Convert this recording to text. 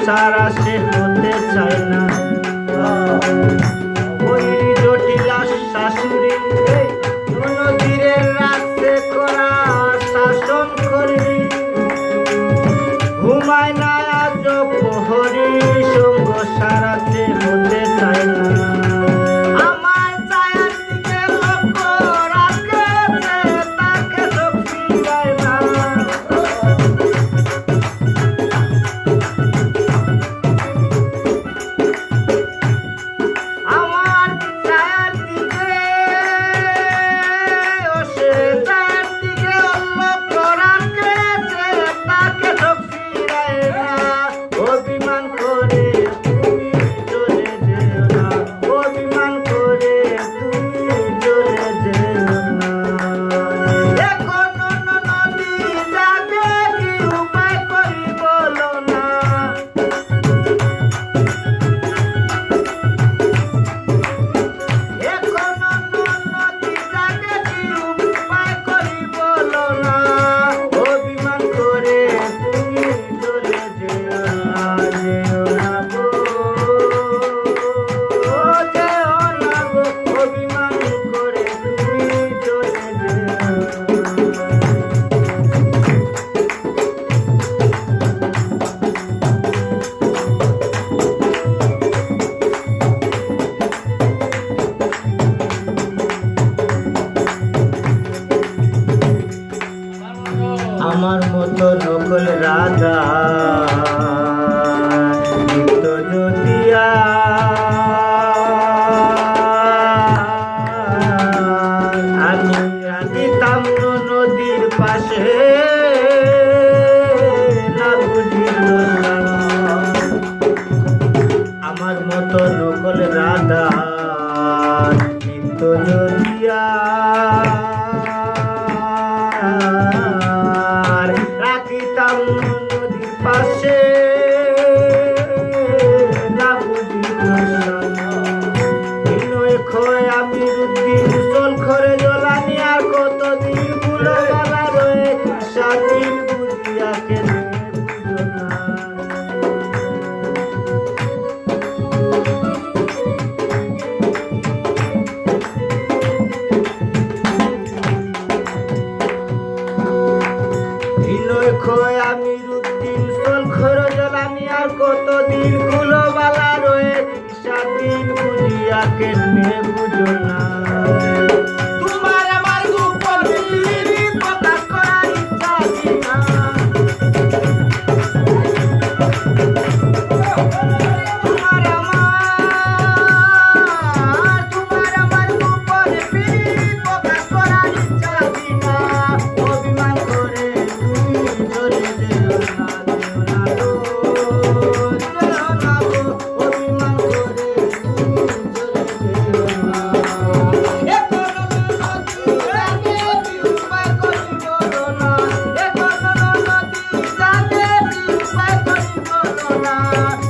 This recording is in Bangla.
ছাড়া সে হতে চায় না। ওই জটিলা শাশুড়ি নদীরে রাখছে করা শাসন করি, ঘুমায় না আজ প্রহরী সঙ্গ সারাতে হতে চায় না। আমার মতো নকল রাধা নিত্য জ্যোতিয়া আমি রাধিতাম নদীর পাশে না বুঝিল আমার মতো নকল রাধা নিত্য জ্যোতিয়া রাখিতাম নদীর পাশে না বুঝিল আমি রুদ্দিন চল খরে জলানি আর কতদিন গুলো গালা রয়ে স্বাধীন বুঝিয়াকে আমি রুদ্দিন চল খরে জলানি আর কতদিন গুলো বালা রয়ে স্বাধীন বুঝিয়াকে বুঝো না তোমার আমার গোপন প্রকাশ করার ইচ্ছা না তোমার আমার মালা